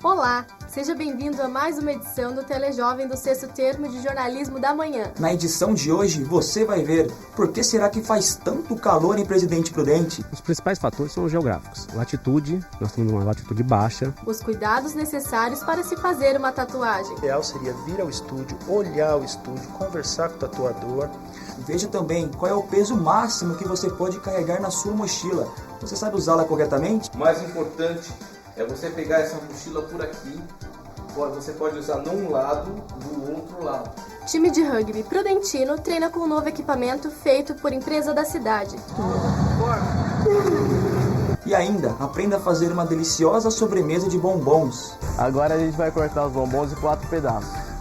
Olá, seja bem-vindo a mais uma edição do Telejovem do 6º Termo de Jornalismo da Manhã. Na edição de hoje, você vai ver por que será que faz tanto calor em Presidente Prudente. Os principais fatores são os geográficos. Latitude, nós temos uma latitude baixa. Os cuidados necessários para se fazer uma tatuagem. O ideal seria vir ao estúdio, olhar o estúdio, conversar com o tatuador. Veja também qual é o peso máximo que você pode carregar na sua mochila. Você sabe usá-la corretamente? O mais importante é você pegar essa mochila por aqui, você pode usar num lado, do outro lado. Time de rugby Prudentino treina com um novo equipamento feito por empresa da cidade. E ainda, aprenda a fazer uma deliciosa sobremesa de bombons. Agora a gente vai cortar os bombons em 4 pedaços.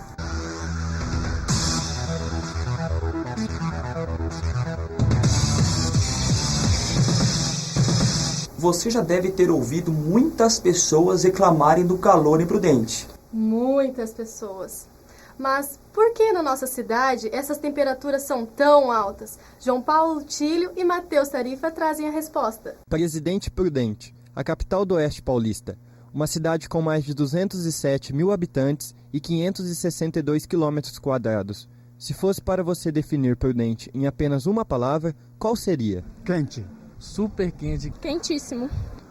Você já deve ter ouvido muitas pessoas reclamarem do calor em Prudente. Muitas pessoas. Mas por que na nossa cidade essas temperaturas são tão altas? João Paulo Tílio e Matheus Tarifa trazem a resposta. Presidente Prudente, a capital do Oeste Paulista, uma cidade com mais de 207 mil habitantes e 562 quilômetros quadrados. Se fosse para você definir Prudente em apenas uma palavra, qual seria? Quente. Super quente. Quentíssimo.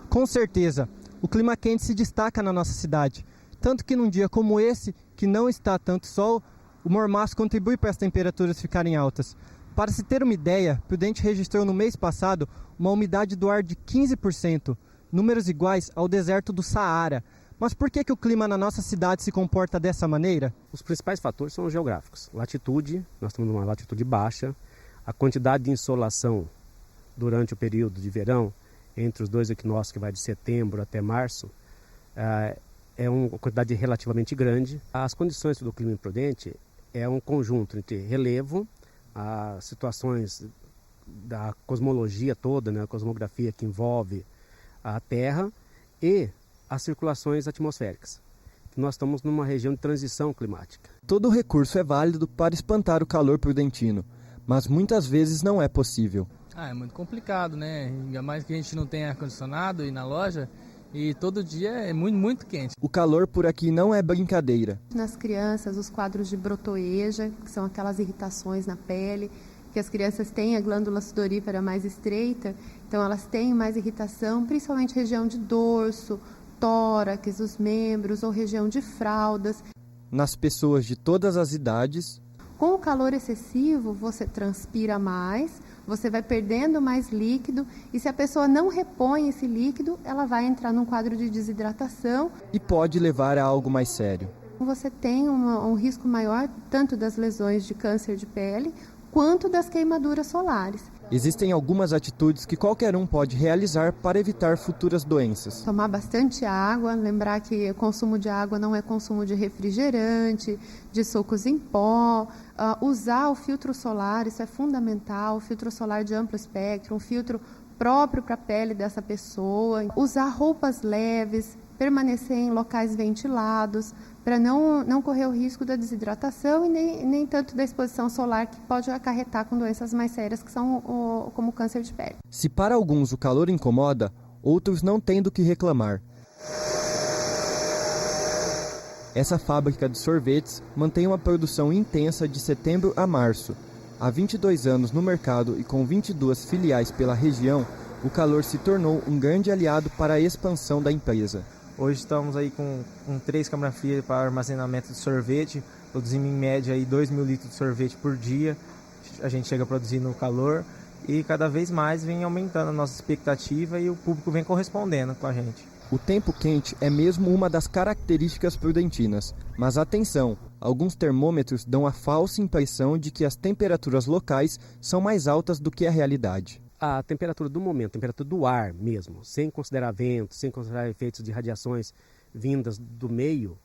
Com certeza, o clima quente se destaca na nossa cidade. Tanto que num dia como esse, que não está tanto sol, o mormaço contribui para as temperaturas ficarem altas. Para se ter uma ideia, Prudente registrou no mês passado uma umidade do ar de 15%, números iguais ao deserto do Saara. Mas por que o clima na nossa cidade se comporta dessa maneira? Os principais fatores são os geográficos. Latitude, nós temos uma latitude baixa, a quantidade de insolação durante o período de verão, entre os dois equinócios, que vai de setembro até março, é uma quantidade relativamente grande. As condições do clima imprudente é um conjunto entre relevo, as situações da cosmologia toda, né, a cosmografia que envolve a Terra e as circulações atmosféricas. Nós estamos numa região de transição climática. Todo recurso é válido para espantar o calor prudentino, mas muitas vezes não é possível. É muito complicado, né? Ainda mais que a gente não tem ar-condicionado e na loja e todo dia é muito, muito quente. O calor por aqui não é brincadeira. Nas crianças, os quadros de brotoeja, que são aquelas irritações na pele, que as crianças têm a glândula sudorípara mais estreita, então elas têm mais irritação, principalmente região de dorso, tórax, os membros ou região de fraldas. Nas pessoas de todas as idades. Com o calor excessivo, você transpira mais, você vai perdendo mais líquido e se a pessoa não repõe esse líquido, ela vai entrar num quadro de desidratação. E pode levar a algo mais sério. Você tem um risco maior tanto das lesões de câncer de pele quanto das queimaduras solares. Existem algumas atitudes que qualquer um pode realizar para evitar futuras doenças. Tomar bastante água, lembrar que o consumo de água não é consumo de refrigerante, de sucos em pó, usar o filtro solar, isso é fundamental, o filtro solar de amplo espectro, um filtro próprio para a pele dessa pessoa, usar roupas leves, permanecer em locais ventilados, para não correr o risco da desidratação e nem tanto da exposição solar, que pode acarretar com doenças mais sérias, que são como o câncer de pele. Se para alguns o calor incomoda, outros não têm do que reclamar. Essa fábrica de sorvetes mantém uma produção intensa de setembro a março. Há 22 anos no mercado e com 22 filiais pela região, o calor se tornou um grande aliado para a expansão da empresa. Hoje estamos aí com 3 câmaras frias para armazenamento de sorvete, produzimos em média aí 2.000 litros de sorvete por dia, a gente chega a produzir no calor e cada vez mais vem aumentando a nossa expectativa e o público vem correspondendo com a gente. O tempo quente é mesmo uma das características prudentinas, mas atenção, alguns termômetros dão a falsa impressão de que as temperaturas locais são mais altas do que a realidade. A temperatura do momento, a temperatura do ar mesmo, sem considerar vento, sem considerar efeitos de radiações vindas do meio,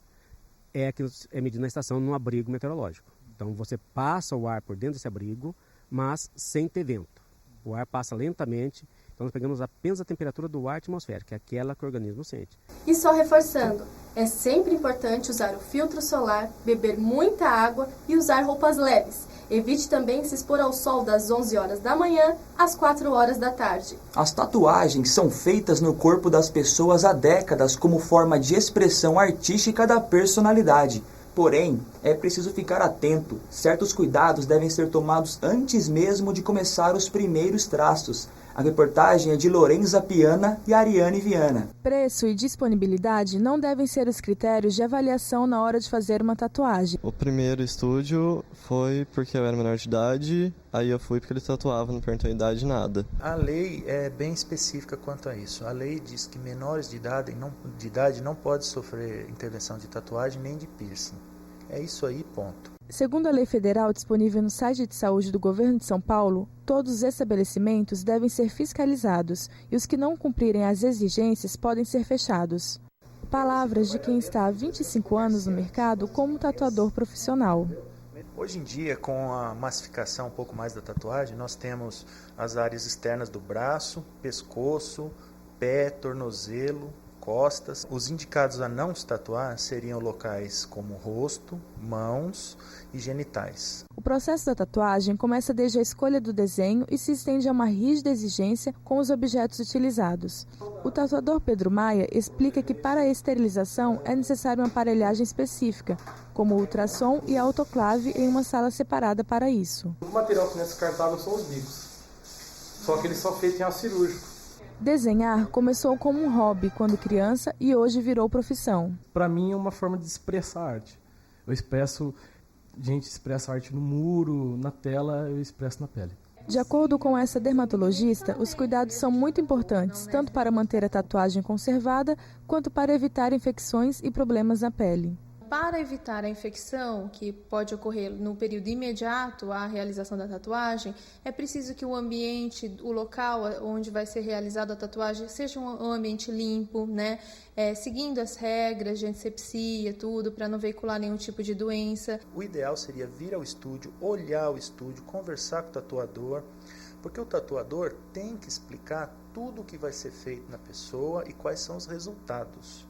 é que é medida na estação num abrigo meteorológico. Então você passa o ar por dentro desse abrigo, mas sem ter vento. O ar passa lentamente, então nós pegamos apenas a temperatura do ar atmosférico, que é aquela que o organismo sente. E só reforçando, É sempre importante usar o filtro solar, beber muita água e usar roupas leves. Evite também se expor ao sol das 11 horas da manhã às 4 horas da tarde. As tatuagens são feitas no corpo das pessoas há décadas como forma de expressão artística da personalidade. Porém, é preciso ficar atento. Certos cuidados devem ser tomados antes mesmo de começar os primeiros traços. A reportagem é de Lorenza Piana e Ariane Viana. Preço e disponibilidade não devem ser os critérios de avaliação na hora de fazer uma tatuagem. O primeiro estúdio foi porque eu era menor de idade, aí eu fui porque eles tatuavam, não perguntou a idade, nada. A lei é bem específica quanto a isso. A lei diz que menores de idade não pode sofrer intervenção de tatuagem nem de piercing. É isso aí, ponto. Segundo a lei federal disponível no site de saúde do governo de São Paulo, todos os estabelecimentos devem ser fiscalizados e os que não cumprirem as exigências podem ser fechados. Palavras de quem está há 25 anos no mercado como tatuador profissional. Hoje em dia, com a massificação um pouco mais da tatuagem, nós temos as áreas externas do braço, pescoço, pé, tornozelo, costas. Os indicados a não se tatuar seriam locais como rosto, mãos e genitais. O processo da tatuagem começa desde a escolha do desenho e se estende a uma rígida exigência com os objetos utilizados. O tatuador Pedro Maia explica que para a esterilização é necessária uma aparelhagem específica, como ultrassom e autoclave em uma sala separada para isso. O material que não é descartável são os bicos, só que eles são feitos em aço cirúrgico. Desenhar começou como um hobby quando criança e hoje virou profissão. Para mim é uma forma de expressar arte. Eu expresso, gente expressa arte no muro, na tela, eu expresso na pele. De acordo com essa dermatologista, os cuidados são muito importantes, tanto para manter a tatuagem conservada, quanto para evitar infecções e problemas na pele. Para evitar a infecção, que pode ocorrer no período imediato à realização da tatuagem, é preciso que o ambiente, o local onde vai ser realizada a tatuagem, seja um ambiente limpo, né? Seguindo as regras de antisepsia, tudo, para não veicular nenhum tipo de doença. O ideal seria vir ao estúdio, olhar o estúdio, conversar com o tatuador, porque o tatuador tem que explicar tudo o que vai ser feito na pessoa e quais são os resultados.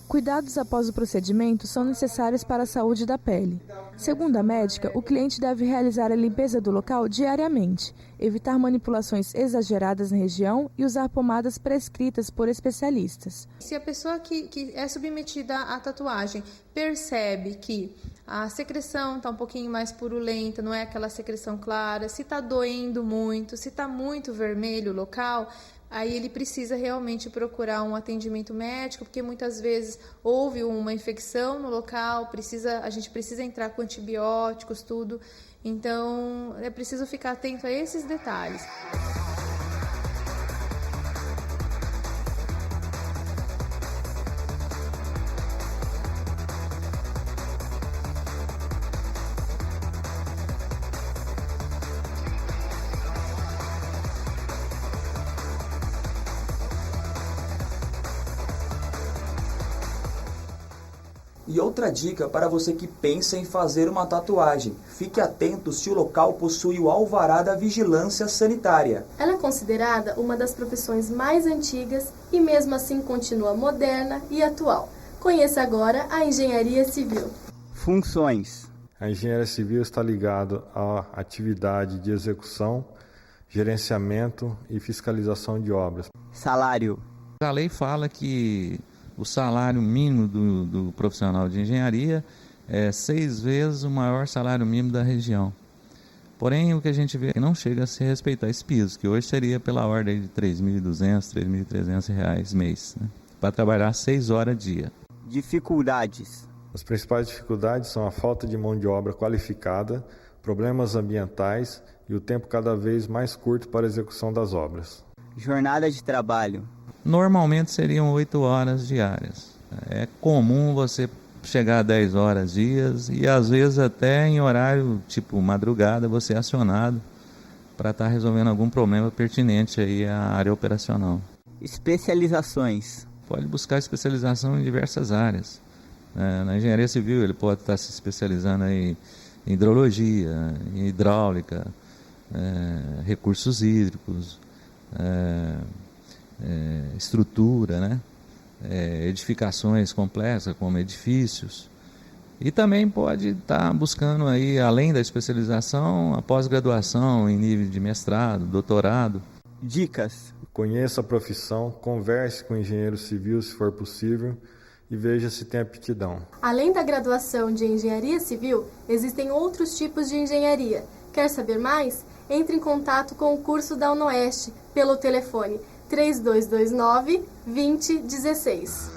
Cuidados após o procedimento são necessários para a saúde da pele. Segundo a médica, o cliente deve realizar a limpeza do local diariamente, evitar manipulações exageradas na região e usar pomadas prescritas por especialistas. Se a pessoa que é submetida à tatuagem percebe que a secreção está um pouquinho mais purulenta, não é aquela secreção clara, se está doendo muito, se está muito vermelho o local, aí ele precisa realmente procurar um atendimento médico, porque muitas vezes houve uma infecção no local, a gente precisa entrar com antibióticos, tudo. Então, é preciso ficar atento a esses detalhes. E outra dica para você que pensa em fazer uma tatuagem: fique atento se o local possui o alvará da vigilância sanitária. Ela é considerada uma das profissões mais antigas e mesmo assim continua moderna e atual. Conheça agora a engenharia civil. Funções. A engenharia civil está ligada à atividade de execução, gerenciamento e fiscalização de obras. Salário. A lei fala que o salário mínimo do profissional de engenharia é 6 vezes o maior salário mínimo da região. Porém, o que a gente vê é que não chega a se respeitar esse piso, que hoje seria pela ordem de R$ 3.200, R$ 3.300 mês, né? Para trabalhar 6 horas dia. Dificuldades. As principais dificuldades são a falta de mão de obra qualificada, problemas ambientais e o tempo cada vez mais curto para a execução das obras. Jornada de trabalho. Normalmente seriam 8 horas diárias. É comum você chegar a 10 horas dias e às vezes até em horário tipo madrugada você é acionado para estar resolvendo algum problema pertinente aí à área operacional. Especializações. Pode buscar especialização em diversas áreas. Na engenharia civil ele pode estar se especializando aí em hidrologia, em hidráulica, recursos hídricos, estrutura, né? Edificações complexas como edifícios. E também pode estar buscando aí, além da especialização, a pós-graduação em nível de mestrado, doutorado. Dicas: conheça a profissão, converse com o engenheiro civil se for possível e veja se tem aptidão. Além da graduação de engenharia civil, existem outros tipos de engenharia. Quer saber mais? Entre em contato com o curso da UNOeste pelo telefone 3229-2016.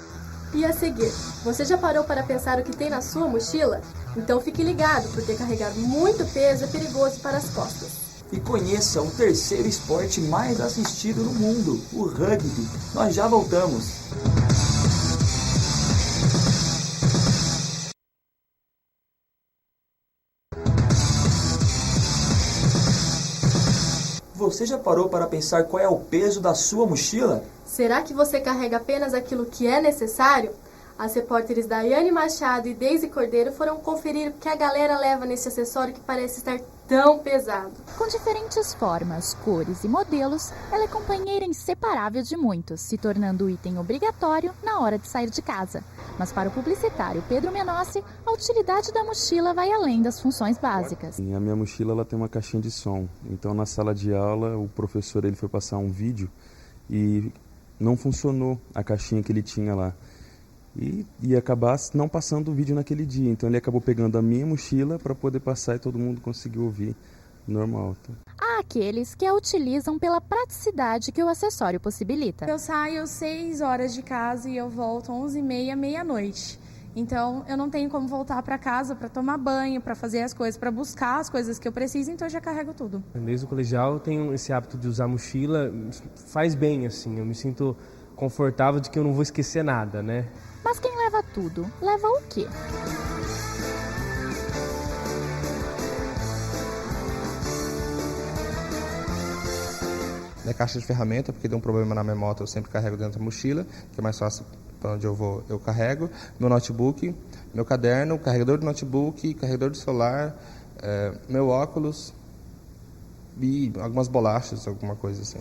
E a seguir, você já parou para pensar o que tem na sua mochila? Então fique ligado, porque carregar muito peso é perigoso para as costas. E conheça o terceiro esporte mais assistido no mundo, o rugby. Nós já voltamos. Você já parou para pensar qual é o peso da sua mochila? Será que você carrega apenas aquilo que é necessário? As repórteres Daiane Machado e Deise Cordeiro foram conferir o que a galera leva nesse acessório que parece estar tão pesado. Com diferentes formas, cores e modelos, ela é companheira inseparável de muitos, se tornando o item obrigatório na hora de sair de casa. Mas para o publicitário Pedro Menossi, a utilidade da mochila vai além das funções básicas. A minha mochila ela tem uma caixinha de som, então na sala de aula o professor ele foi passar um vídeo e não funcionou a caixinha que ele tinha lá. E ia acabar não passando o vídeo naquele dia. Então ele acabou pegando a minha mochila para poder passar e todo mundo conseguiu ouvir normal. Há aqueles que a utilizam pela praticidade que o acessório possibilita. Eu saio 6 horas de casa e eu volto 11h30, meia-noite. Então eu não tenho como voltar para casa para tomar banho, para fazer as coisas, para buscar as coisas que eu preciso, então eu já carrego tudo. Desde o colegial eu tenho esse hábito de usar mochila, faz bem assim, eu me sinto confortável de que eu não vou esquecer nada, né? Mas quem leva tudo, leva o quê? Minha caixa de ferramenta, porque deu um problema na minha moto, eu sempre carrego dentro da mochila, que é mais fácil para onde eu vou, eu carrego. Meu notebook, meu caderno, carregador do notebook, carregador do celular, meu óculos e algumas bolachas, alguma coisa assim.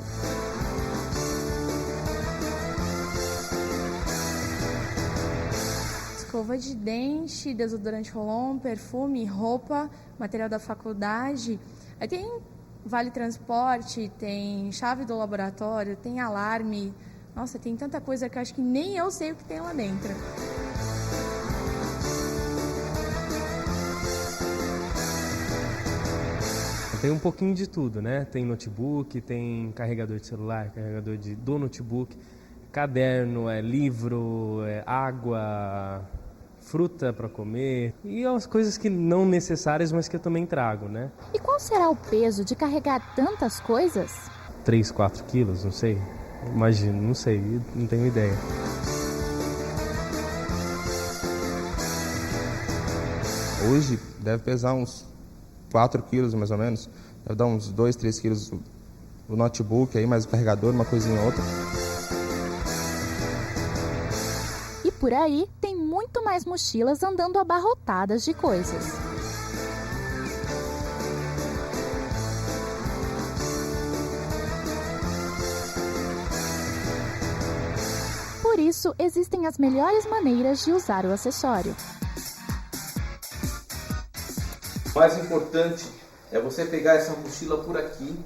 Escova de dente, desodorante roll-on, perfume, roupa, material da faculdade. Aí tem vale transporte, tem chave do laboratório, tem alarme. Nossa, tem tanta coisa que eu acho que nem eu sei o que tem lá dentro. Tem um pouquinho de tudo, né? Tem notebook, tem carregador de celular, carregador do notebook, caderno, livro, água, fruta para comer e as coisas que não necessárias, mas que eu também trago, né? E qual será o peso de carregar tantas coisas? 3, 4 quilos, não sei. Imagino, não sei, não tenho ideia. Hoje deve pesar uns 4 quilos mais ou menos. Deve dar uns 2, 3 quilos o notebook aí, mais o carregador, uma coisinha ou outra. E por aí tem muito mais mochilas andando abarrotadas de coisas. Por isso, existem as melhores maneiras de usar o acessório. O mais importante é você pegar essa mochila por aqui.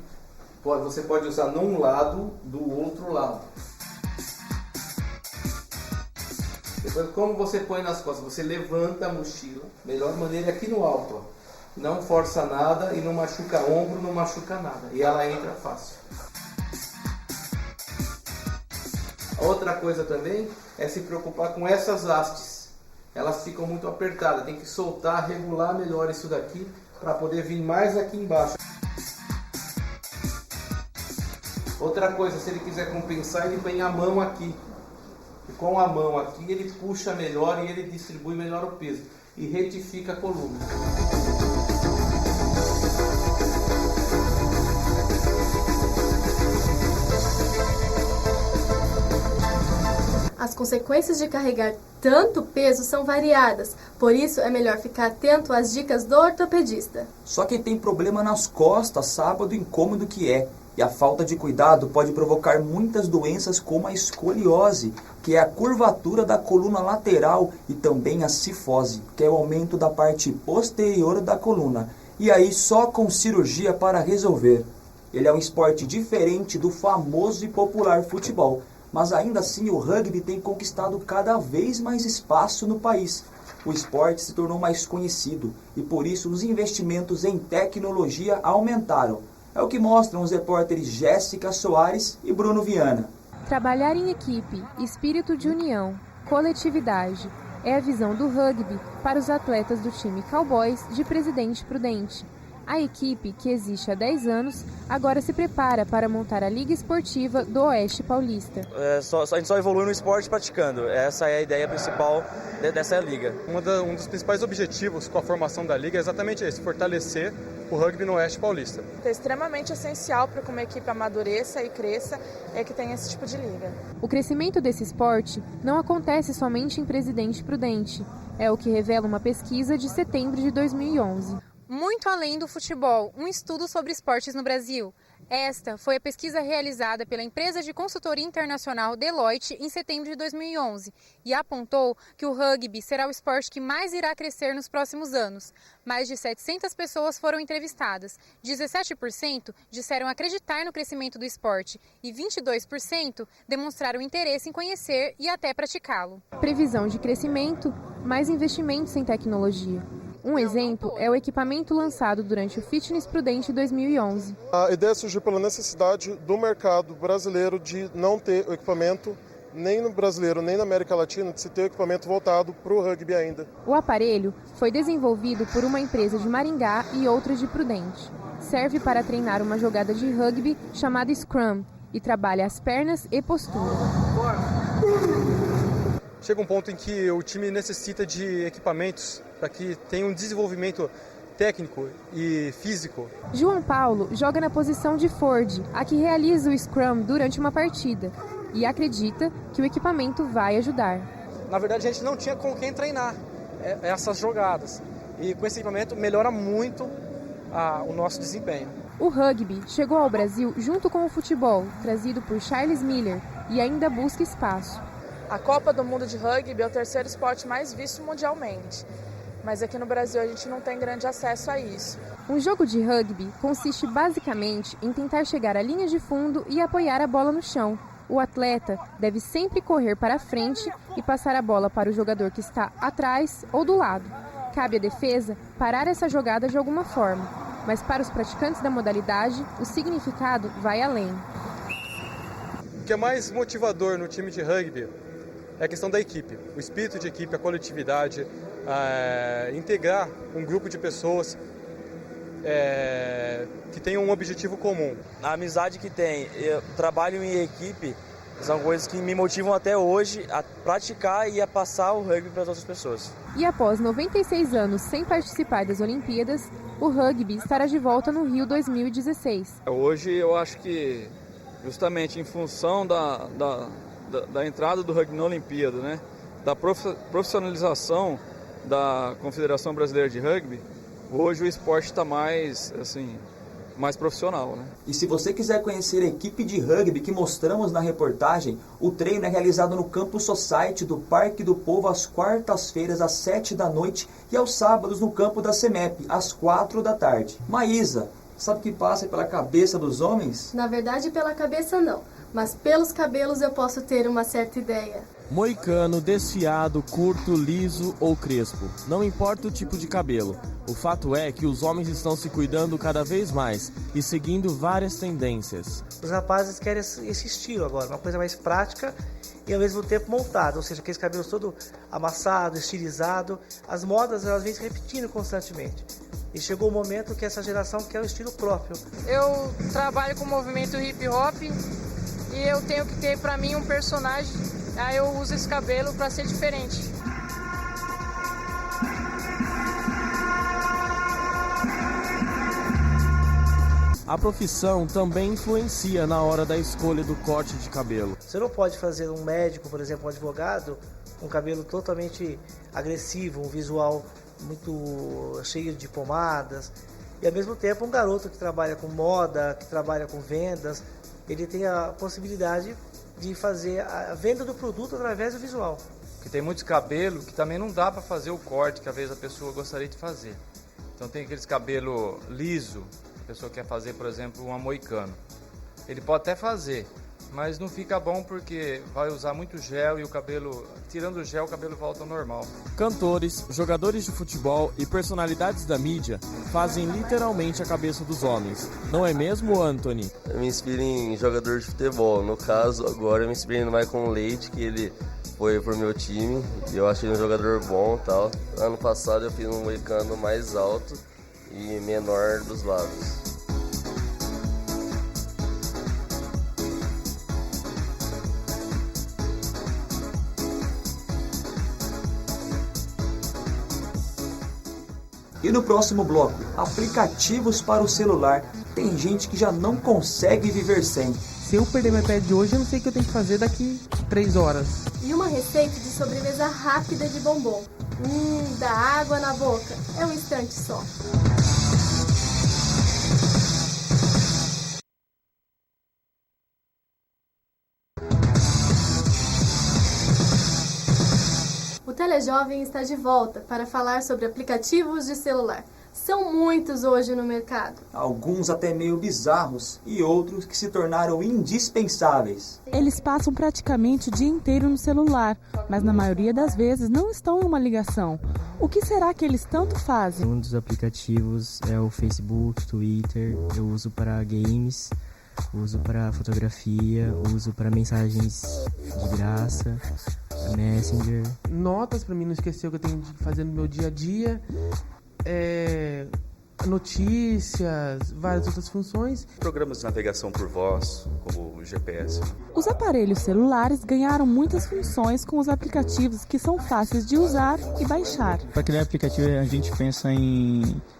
Você pode usar num lado, do outro lado. Depois, como você põe nas costas? Você levanta a mochila. Melhor maneira é aqui no alto. Ó. Não força nada e não machuca ombro, não machuca nada. E ela entra fácil. Outra coisa também é se preocupar com essas hastes. Elas ficam muito apertadas. Tem que soltar, regular melhor isso daqui para poder vir mais aqui embaixo. Outra coisa, se ele quiser compensar, ele põe a mão aqui. E com a mão aqui ele puxa melhor e ele distribui melhor o peso. E retifica a coluna. As consequências de carregar tanto peso são variadas, por isso é melhor ficar atento às dicas do ortopedista. Só quem tem problema nas costas sabe do incômodo que é. E a falta de cuidado pode provocar muitas doenças como a escoliose, que é a curvatura da coluna lateral, e também a cifose, que é o aumento da parte posterior da coluna. E aí só com cirurgia para resolver. Ele é um esporte diferente do famoso e popular futebol, mas ainda assim o rugby tem conquistado cada vez mais espaço no país. O esporte se tornou mais conhecido e por isso os investimentos em tecnologia aumentaram. É o que mostram os repórteres Jéssica Soares e Bruno Viana. Trabalhar em equipe, espírito de união, coletividade, é a visão do rugby para os atletas do time Cowboys de Presidente Prudente. A equipe, que existe há 10 anos, agora se prepara para montar a Liga Esportiva do Oeste Paulista. A gente só evolui no esporte praticando. Essa é a ideia principal dessa liga. Um dos principais objetivos com a formação da liga é exatamente esse, fortalecer o rugby no Oeste Paulista. É extremamente essencial para que uma equipe amadureça e cresça é que tenha esse tipo de liga. O crescimento desse esporte não acontece somente em Presidente Prudente. É o que revela uma pesquisa de setembro de 2011. Muito além do futebol, um estudo sobre esportes no Brasil. Esta foi a pesquisa realizada pela empresa de consultoria internacional Deloitte em setembro de 2011 e apontou que o rugby será o esporte que mais irá crescer nos próximos anos. Mais de 700 pessoas foram entrevistadas. 17% disseram acreditar no crescimento do esporte e 22% demonstraram interesse em conhecer e até praticá-lo. Previsão de crescimento, mais investimentos em tecnologia. Um exemplo é o equipamento lançado durante o Fitness Prudente 2011. A ideia surgiu pela necessidade do mercado brasileiro de não ter o equipamento, nem no brasileiro, nem na América Latina, de se ter o equipamento voltado para o rugby ainda. O aparelho foi desenvolvido por uma empresa de Maringá e outra de Prudente. Serve para treinar uma jogada de rugby chamada Scrum e trabalha as pernas e postura. Chega um ponto em que o time necessita de equipamentos para que tenha um desenvolvimento técnico e físico. João Paulo joga na posição de Ford, a que realiza o Scrum durante uma partida, e acredita que o equipamento vai ajudar. Na verdade, a gente não tinha com quem treinar essas jogadas, e com esse equipamento melhora muito o nosso desempenho. O rugby chegou ao Brasil junto com o futebol, trazido por Charles Miller, e ainda busca espaço. A Copa do Mundo de Rugby é o terceiro esporte mais visto mundialmente, mas aqui no Brasil a gente não tem grande acesso a isso. Um jogo de rugby consiste basicamente em tentar chegar à linha de fundo e apoiar a bola no chão. O atleta deve sempre correr para a frente e passar a bola para o jogador que está atrás ou do lado. Cabe à defesa parar essa jogada de alguma forma, mas para os praticantes da modalidade, o significado vai além. O que é mais motivador no time de rugby é a questão da equipe, o espírito de equipe, a coletividade, integrar um grupo de pessoas que tenham um objetivo comum. A amizade que tem, trabalho em equipe, são coisas que me motivam até hoje a praticar e a passar o rugby para as outras pessoas. E após 96 anos sem participar das Olimpíadas, o rugby estará de volta no Rio 2016. Hoje eu acho que justamente em função da entrada do rugby na Olimpíada, né, da profissionalização da Confederação Brasileira de Rugby, hoje o esporte está mais profissional, né? E se você quiser conhecer a equipe de rugby que mostramos na reportagem, o treino é realizado no Campus Society do Parque do Povo às quartas-feiras às 7 da noite e aos sábados no campo da CEMEP às 4 da tarde. Maísa, sabe o que passa pela cabeça dos homens? Na verdade, pela cabeça não, mas pelos cabelos eu posso ter uma certa ideia. Moicano, desfiado, curto, liso ou crespo. Não importa o tipo de cabelo. O fato é que os homens estão se cuidando cada vez mais e seguindo várias tendências. Os rapazes querem esse estilo agora, uma coisa mais prática e ao mesmo tempo montada, ou seja, aqueles cabelos todo amassado, estilizado. As modas elas vêm se repetindo constantemente. E chegou o momento que essa geração quer o estilo próprio. Eu trabalho com o movimento hip hop e eu tenho que ter para mim um personagem. Aí eu uso esse cabelo para ser diferente. A profissão também influencia na hora da escolha do corte de cabelo. Você não pode fazer um médico, por exemplo, um advogado, com um cabelo totalmente agressivo, um visual muito cheio de pomadas. E ao mesmo tempo um garoto que trabalha com moda, que trabalha com vendas, ele tem a possibilidade de fazer a venda do produto através do visual. Porque tem muitos cabelos que também não dá para fazer o corte que às vezes a pessoa gostaria de fazer. Então tem aqueles cabelo liso, a pessoa quer fazer, por exemplo, um moicano. Ele pode até fazer, mas não fica bom porque vai usar muito gel e o cabelo, tirando o gel, o cabelo volta ao normal. Cantores, jogadores de futebol e personalidades da mídia fazem literalmente a cabeça dos homens. Não é mesmo, Anthony? Eu me inspiro em jogador de futebol. No caso, agora eu me inspirei no Maicon Leite, que ele foi pro meu time e eu achei um jogador bom e tal. Ano passado eu fiz um moicano mais alto e menor dos lados. E no próximo bloco, aplicativos para o celular. Tem gente que já não consegue viver sem. Se eu perder meu iPad de hoje, eu não sei o que eu tenho que fazer daqui 3 horas. E uma receita de sobremesa rápida de bombom. Dá água na boca. É um instante só. O Telejovem está de volta para falar sobre aplicativos de celular. São muitos hoje no mercado. Alguns até meio bizarros e outros que se tornaram indispensáveis. Eles passam praticamente o dia inteiro no celular, mas na maioria das vezes não estão em uma ligação. O que será que eles tanto fazem? Um dos aplicativos é o Facebook, Twitter. Eu uso para games, uso para fotografia, uso para mensagens de graça, Messenger. Notas para mim não esquecer o que eu tenho que fazer no meu dia a dia. Notícias, várias outras funções. Programas de navegação por voz, como o GPS. Os aparelhos celulares ganharam muitas funções com os aplicativos que são fáceis de usar e baixar. Para criar aplicativo a gente pensa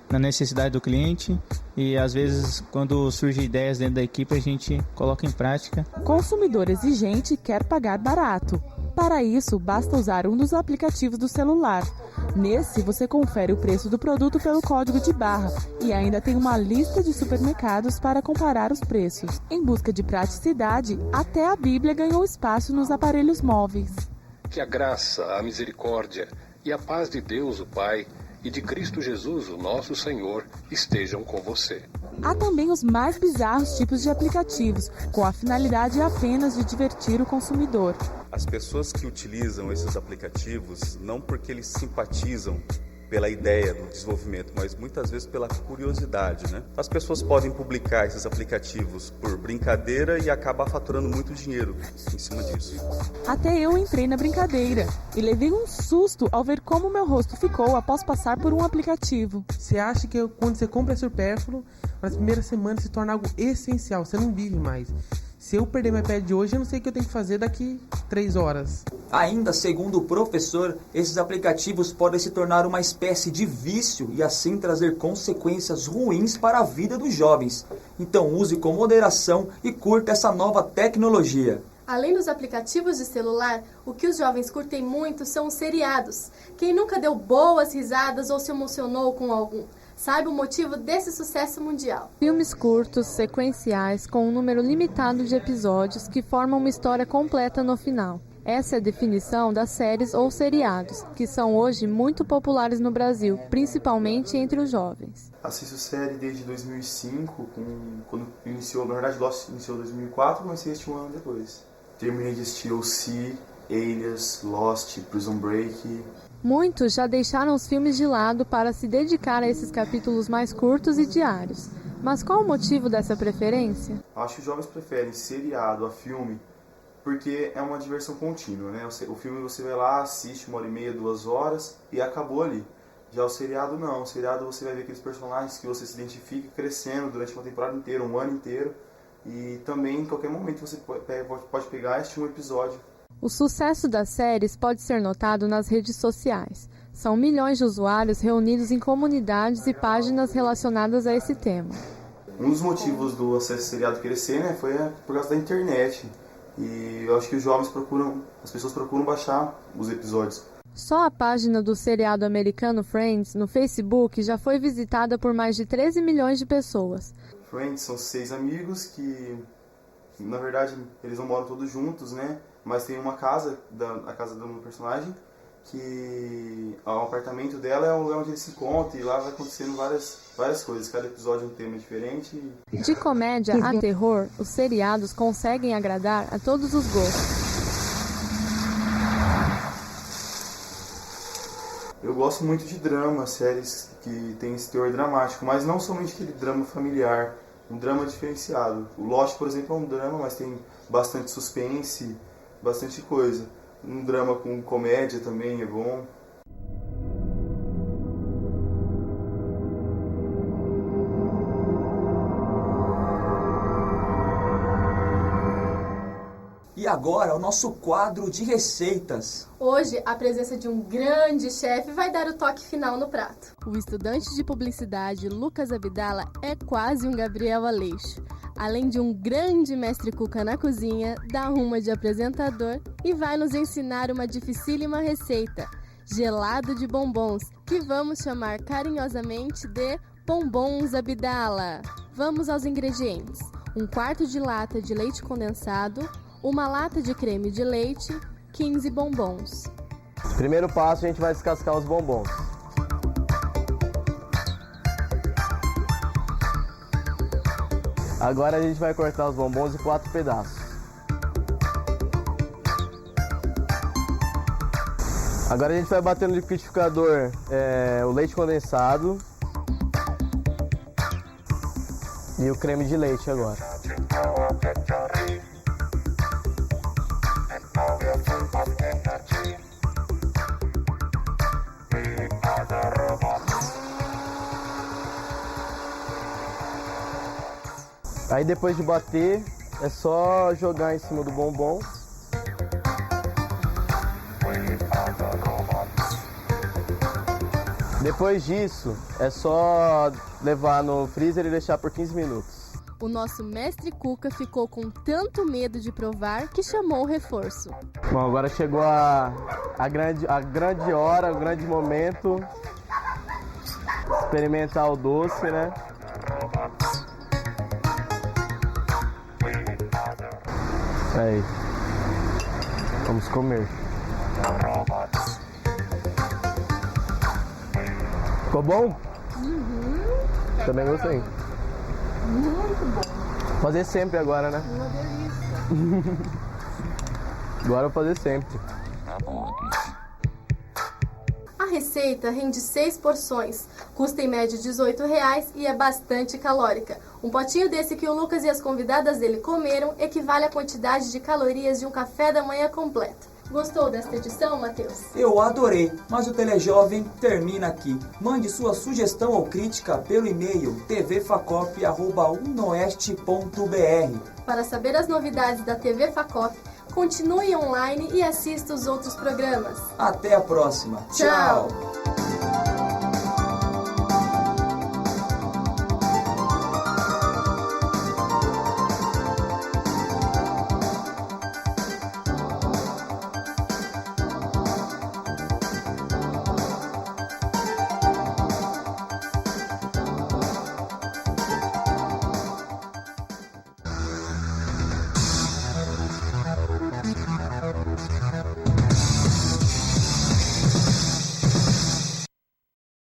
na necessidade do cliente e às vezes quando surgem ideias dentro da equipe a gente coloca em prática. Consumidor exigente quer pagar barato. Para isso, basta usar um dos aplicativos do celular. Nesse, você confere o preço do produto pelo código de barra e ainda tem uma lista de supermercados para comparar os preços. Em busca de praticidade, até a Bíblia ganhou espaço nos aparelhos móveis. Que a graça, a misericórdia e a paz de Deus, o Pai, e de Cristo Jesus, o nosso Senhor, estejam com você. Há também os mais bizarros tipos de aplicativos, com a finalidade apenas de divertir o consumidor. As pessoas que utilizam esses aplicativos, não porque eles simpatizam pela ideia do desenvolvimento, mas muitas vezes pela curiosidade, né? As pessoas podem publicar esses aplicativos por brincadeira e acabar faturando muito dinheiro em cima disso. Até eu entrei na brincadeira e levei um susto ao ver como meu rosto ficou após passar por um aplicativo. Você acha que quando você compra é supérfluo, nas primeiras semanas se torna algo essencial, você não vive mais. Se eu perder meu iPad de hoje, eu não sei o que eu tenho que fazer daqui 3 horas. Ainda, segundo o professor, esses aplicativos podem se tornar uma espécie de vício e assim trazer consequências ruins para a vida dos jovens. Então use com moderação e curta essa nova tecnologia. Além dos aplicativos de celular, o que os jovens curtem muito são os seriados. Quem nunca deu boas risadas ou se emocionou com algum? Saiba o motivo desse sucesso mundial. Filmes curtos, sequenciais, com um número limitado de episódios que formam uma história completa no final. Essa é a definição das séries ou seriados, que são hoje muito populares no Brasil, principalmente entre os jovens. Assisto série desde 2005, quando iniciou, na verdade Lost iniciou em 2004, comecei a assistir um ano depois. Terminei de assistir O.C., Alias, Lost, Prison Break. Muitos já deixaram os filmes de lado para se dedicar a esses capítulos mais curtos e diários. Mas qual o motivo dessa preferência? Acho que os jovens preferem seriado a filme porque é uma diversão contínua, né? O filme você vai lá, assiste 1h30, 2 horas e acabou ali. Já o seriado não. O seriado você vai ver aqueles personagens que você se identifica crescendo durante uma temporada inteira, um ano inteiro. E também em qualquer momento você pode pegar e assistir um episódio. O sucesso das séries pode ser notado nas redes sociais. São milhões de usuários reunidos em comunidades e páginas relacionadas a esse tema. Um dos motivos do acesso seriado crescer, né, foi por causa da internet. E eu acho que os jovens as pessoas procuram baixar os episódios. Só a página do seriado americano Friends no Facebook já foi visitada por mais de 13 milhões de pessoas. Friends são 6 amigos que, na verdade, eles não moram todos juntos, né? Mas tem uma casa, a casa do meu personagem, que o apartamento dela é o lugar onde eles se encontram e lá vai acontecendo várias coisas. Cada episódio é um tema diferente. De comédia a terror, os seriados conseguem agradar a todos os gostos. Eu gosto muito de drama, séries que tem esse teor dramático, mas não somente aquele drama familiar, um drama diferenciado. O Lost, por exemplo, é um drama, mas tem bastante suspense, bastante coisa. Um drama com comédia também é bom. E agora, o nosso quadro de receitas. Hoje, a presença de um grande chefe vai dar o toque final no prato. O estudante de publicidade Lucas Abdala é quase um Gabriel Aleixo. Além de um grande mestre cuca na cozinha, dá ruma de apresentador e vai nos ensinar uma dificílima receita, gelado de bombons, que vamos chamar carinhosamente de bombons Abdala. Vamos aos ingredientes: 1/4 de lata de leite condensado, 1 lata de creme de leite, 15 bombons. Primeiro passo, a gente vai descascar os bombons. Agora a gente vai cortar os bombons em 4 pedaços. Agora a gente vai bater no liquidificador o leite condensado e o creme de leite agora. Aí depois de bater, é só jogar em cima do bombom. Depois disso, é só levar no freezer e deixar por 15 minutos. O nosso mestre Cuca ficou com tanto medo de provar que chamou o reforço. Bom, agora chegou a grande hora, o grande momento. Experimentar o doce, né? Aí, vamos comer. Ficou bom? Uhum. Também gostei. Muito bom. Fazer sempre agora, né? Uma delícia. Agora eu vou fazer sempre. A receita rende 6 porções, custa em média R$18 e é bastante calórica. Um potinho desse que o Lucas e as convidadas dele comeram equivale à quantidade de calorias de um café da manhã completo. Gostou desta edição, Matheus? Eu adorei, mas o Telejovem termina aqui. Mande sua sugestão ou crítica pelo e-mail tvfacop@unoeste.br. Para saber as novidades da TV Facop, continue online e assista os outros programas. Até a próxima. Tchau!